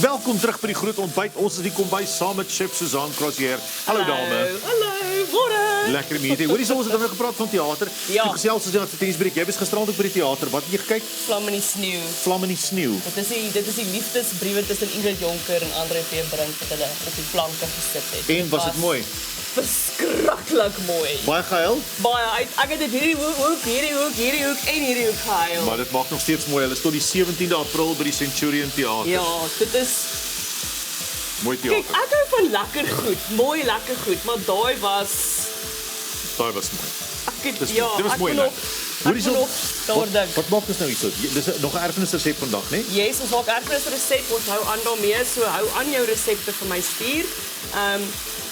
Welkom terug by die groot ontbyt. Ons is die kombuis saam met chef Susan Crozier. Hallo dame. Hallo, môre. Lekker om hier te hê. Hoorie, ons het nou gepraat van teater. Ja. Jy gesels as jy het tennisbreek. Jy was gisterand ook by die teater. Wat het jy gekyk? Vlam in die sneeu. Vlam in die sneeu. Dit is die liefdesbriewe tussen Ingrid Jonker en Andre Veerbrink wat hulle op die planke gesit het. En was dit mooi? Verskriklik mooi. Baie gehuil, Ek het dit hierdie hoek en hierdie hoek gehuil. maar dit maak nog steeds mooi. Hulle is tot die 17de April by die Centurion Theater. Ja, dit is Mooi kyk, teater. ek hou van lekker goed, mooi lekker goed, maar daai was Daai was mooi. Dit was mooi, né? Hoorie so. Daar dink. Wat maak ons nou hierso? Dis nog 'n erfenisresep vandag, né? Yes, ons maak erfenisresep, ons hou aan daarmee, so hou aan jou resepte vir my stuur.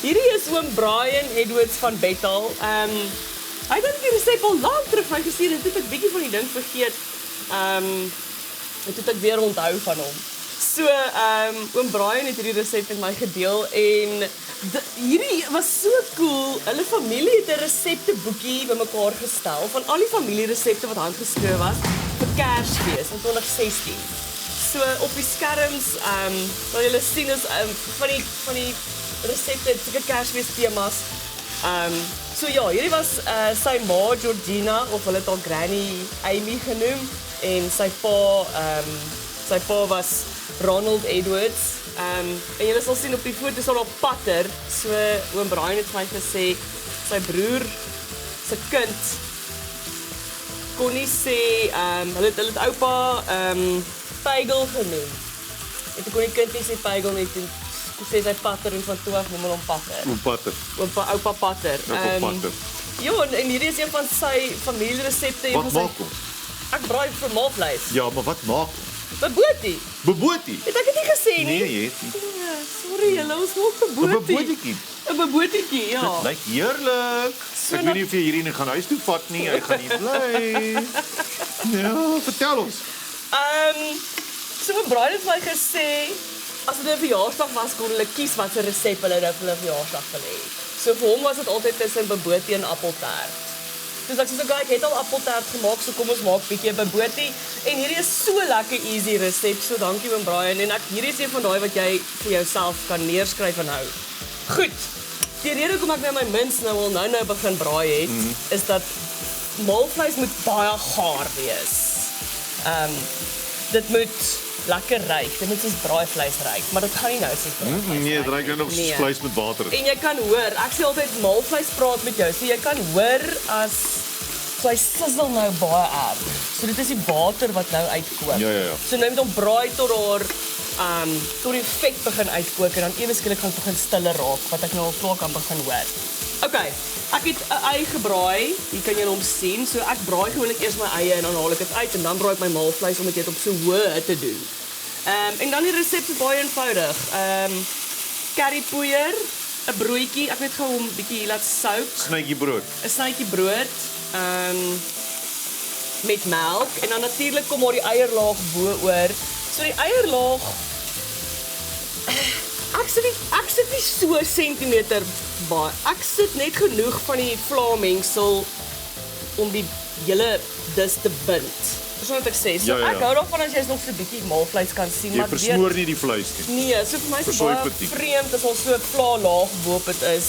Hierdie is oom Brian Edwards van Bethel. Hy het die resep al lank terug vir my gestuur, en toe het ek bietjie van die ding vergeet. En toe het ek weer onthou van hom. So, oom Brian het hierdie resep met my gedeel en hierdie was so cool. Hulle familie het 'n resepteboekie bymekaar gestel van al die familieresepte wat handgeskryf was vir Kersfees in 2016. So op die skerms, wat julle sien is van die resepte het seker Kersfees temas. So ja, hierdie was sy ma Georgina of hulle het haar Granny Amy genoem en sy pa was Ronald Edwards. En julle sal sien op die foto is al op patter. So oom Brian het vir my gesê sy broer se kind kon nie sê hulle het oupa Pygel genoem. En toe kon die kind nie sê Pygel nie, toe sê sy patter en van toe af noem hulle hom patter. Oom Patter. Oupa patter. Oupa Patter. Ja, en hierdie is een van sy familieresepte. Wat maak ons? Ek braai vir maalvleis. Ja, maar wat maak ons? Bobotie. Bobotie. Het ek dit nie gesê nie? Nee, jy het nie. Ja, sorry, julle ons maak 'n bobotie. bobotietjie. 'n bobotietjie, ja. Dit lyk heerlik. So Ek weet nie of jy hierdie gaan huis toe vat nie. Hy gaan nie bly. Ja, vertel ons. So my Brian het my gesê as dit 'n verjaarsdag was, kon hulle kies wat 'n resep hulle nou vir hulle verjaarsdag wil hê. So vir hom was dit altyd tussen bobotie en appeltaart. Dus ek sê so, ek het al appeltaart gemaak, so kom ons maak bietjie bobotie. En hierdie is so lekker easy resep, so dankie oom Brian. En hierdie is een van daai wat jy vir jouself kan neerskryf en hou. Goed. Die rede hoekom ek nou my mince nou begin braai het, is dat maalvleis moet baie gaar wees. Dit moet lekker ryk, dit moet soos braaivleis ryk, maar dit gaan nie nou soos braaivleis Nee, dit ryk ruik nou nog soos vleis met water. En jy kan hoor, ek sê altyd maalvleis praat met jou, so jy kan hoor as so hy sizzle nou baie erg. So dit is die water wat nou uitkook. Ja. So nou moet hom braai tot tot die vet begin uitkook en dan ewe skielik gaan begin stiller raak wat ek nou al klaar kan begin hoor. Okay, ek het 'n ei gebraai. Hier kan julle hom sien. So ek braai gewoonlik eers my eie en dan haal ek dit uit en dan braai ek my maalvleis om dit op so hoë hitte doen. En dan die resep is baie eenvoudig. Currypoeier, 'n broodjie, ek weet gou hom bietjie laat soak. Snytjie brood. 'n snytjie brood, met melk en dan natuurlik kom maar die eierlaag bo-oor. So die eierlaag ek sit nie so sentimeter baie. Ek sit net genoeg van die vlaamengsel om die hele dis te bind. Dis wat ek sê. So Ja. ek hou daarvan as jy nog so 'n bietjie maalvleis kan sien, Jy maar versmoor nie die vleis nie. nee, so vir my is dit Versooi baie petit. vreemd as ons so 'n vla laag bo-op dit is.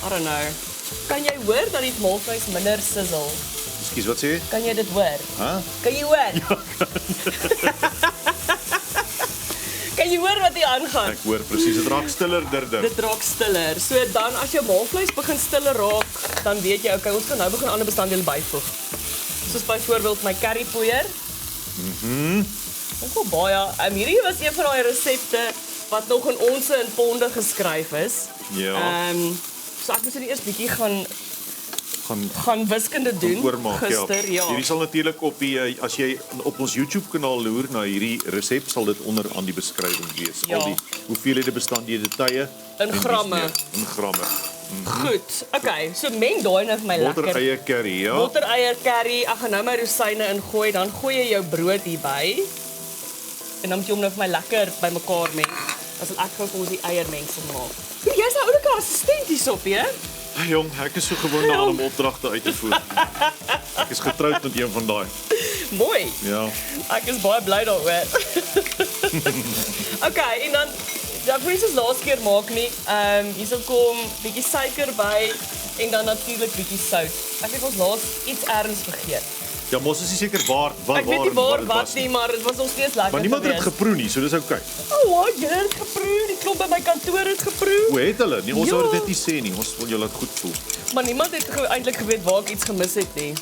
I don't know. Kan jy hoor dat die maalvleis minder sizzle? Ekskuus, wat sê jy? Kan jy dit hoor? Hæ? Kan jy hoor? Ja, kan jy hoor wat hier aangaan? Ek hoor presies, dit raak stiller dirder. Dit raak stiller. So dan as jou maalvleis begin stiller raak, dan weet jy, okay, ons kan nou begin ander bestanddele byvoeg. Soos byvoorbeeld my currypoeier. Ook wel baie. Hierdie was een van daai resepte wat nog in ons in ponde geskryf is. Ja. So ek moes eers bietjie gaan wiskunde doen Oormaak, gister, ja. Hierdie sal natuurlik op die as jy op ons YouTube kanaal loer na hierdie resep sal dit onder aan die beskrywing wees. Ja. Al die hoeveelhede bestanddele tye In gramme. In gramme. Goed. Okay, so meng daai nou vir my Botter, lekker. eie curry, ja. Botter, eier, curry. Ek gaan nou my rosyne ingooi, dan gooi jy jou brood hierby. En dan moet jy hom nou vir my lekker bymekaar meng. Dan sal ek gou vir ons die eiermengsel maak. Jy's nou oulike assistent hierop, hè? Hey jong, ek is so gewoond daaraan om opdragte uit te voer. Ek is getroud met een van daai. Mooi. Ja. Ek is baie bly daaroor. Okay, en dan ek wil nie soos laas keer maak nie. Hierso kom bietjie suiker by en dan natuurlik bietjie sout. Ek het ons laas iets erns vergeet. Ja, mos is nie seker waar Ek weet nie waar dit wat was nie, maar dit was nog steeds lekker Maar niemand het dit geweest. geproe nie, so dis okay. Oh, jy het geproe. Die klomp by my kantoor het geproe. Hoe het hulle? Nee, ons Ja. wou dit nie sê nie. Ons wil jou laat goed voel. Maar niemand het eintlik geweet waar ek iets gemis het nie.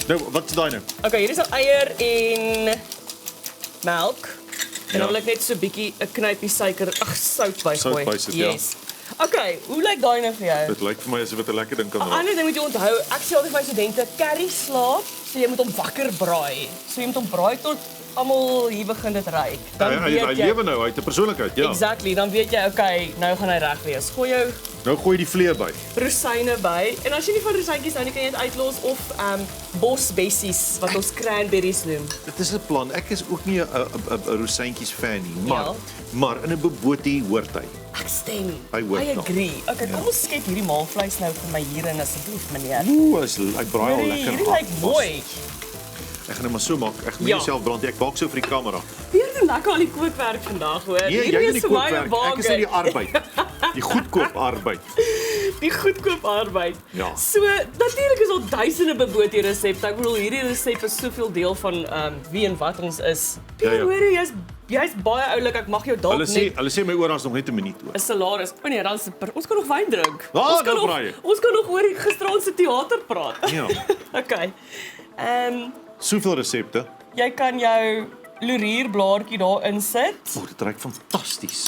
Nou, wat is daai nou? Okay, hier is 'n eier en melk. En dan Ja. wil ek net so 'n bietjie 'n knypie suiker, sout bygooi. Sout bysit, ja. Yes. Okay, hoe lyk daai nou vir jou? Dit lyk vir my asof dit 'n lekker ding kan raak. Ander ding moet jy onthou, ek sê altyd vir my studente, curry slaap, so jy moet hom wakker braai. So jy moet hom braai tot almal hier begin dit ruik. Dan Hy weet jy. lewe nou, hy het 'n persoonlikheid, ja. Exactly, dan weet jy, okay, nou gaan hy reg wees. Gooi jou Nou gooi die vleie by. rosyne by. En as jy nie van rosyntjies hou nie, kan jy dit uitlos of bosbessies wat ons cranberries noem. Dit is 'n plan. Ek is ook nie 'n rosyntjies fan nie, Ja. maar in 'n bobotie hoort hy. Ek stem. Hy hoort I nog. agree. Okay, kom ons skep hierdie maalvleis nou vir my hier in asseblief, meneer. Ooh, hy braai al lekker. Hierdie hard. lyk mooi. Ek gaan hom maar so maak. Ek gaan Ja. myself brand. Ek maak so vir die kamera. Weer doen lekker al die kookwerk vandag, hoor. Nee, jy Hierdie doen is die vir my 'n kookwerk. Ek is net die bargain. arbeid. Die goedkoop arbeid. Die goedkoop arbeid. Ja. So, natuurlik is al duisende bebotie resepte. Ek bedoel, hierdie resep is soveel deel van wie en wat ons is. Ja, ja. Hoor jy, jy's baie oulik. Ek mag jou dalk net Hulle sê my oor ons nog net 'n minuut oor. 'n salaris. O nee, dan se ons kan nog wyn drink. Ah, ons kan nou nog braai jy. ons kan nog oor die gisteraand se teater praat. Ja. Okay. Soveel resepte. Jy kan jou laurierblaartjie daar insit. O, dit ruik fantasties.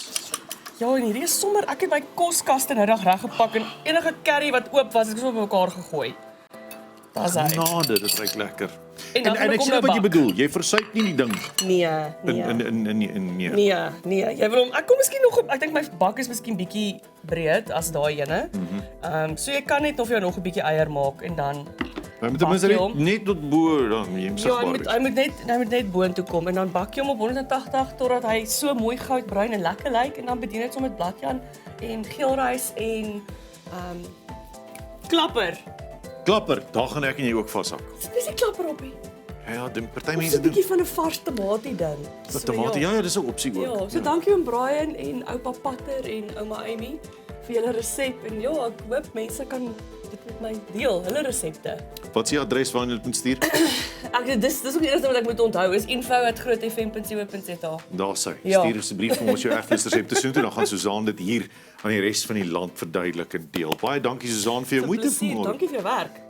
Ja, en hierdie is sommer ek het my koskaste nou reg reggepak en enige curry wat oop was, ek het so op mekaar gegooi. Dis hy. Genade, dit ruik lekker. En dan En ek kom sien nou wat jy bak. bedoel. Jy versuip nie die ding Nee, in nee. nee. Nee, jy wil hom ek kom miskien nog op ek dink my bak is miskien bietjie breed as daai ene. So jy kan net of jy nog 'n bietjie eier maak en dan Hy moet ten minste Bak jy hom? net tot bo dan jy ja, sigbaar. hy moet net boontoe kom en dan bak jy hom op 180 totdat hy so mooi goudbruin en lekker lyk en dan bedien dit sommer met bladjaan en geelrys en klapper. Klapper, daar gaan ek en jy ook vashak. Dis die klapper op hier. Ja, die party Dis mense 'n doen bietjie van 'n vars tamatie dan. met tomate. Ja, dis 'n opsie ook. Ja, so dankie oom Brian en oupa Patter en ouma Amy vir julle resep en ja, ek hoop mense kan dit met my deel, hulle resepte. Wat is die adres waarna jy dit moet stuur? Dis ook die eerste wat ek moet onthou is info@grootfm.co.za. Daar sê. Ja. Stuur asseblief vir ons jou erfenisresepte soontoe, dan gaan Susan dit hier aan die res van die land verduidelik en deel. Baie dankie Susan vir jou moeite vanmôre. Dankie vir jou werk.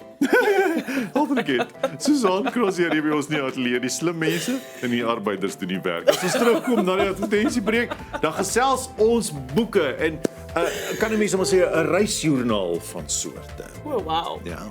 Hopelijk. Susan Crozier hier by ons in die ateljee. Die slim mense en die arbeiders doen die werk. As ons terugkom na die advertensiebreek, dan gesels ons boeke en kan 'n mens sommer sê 'n reisjoernaal van soorte. O, wow. Ja.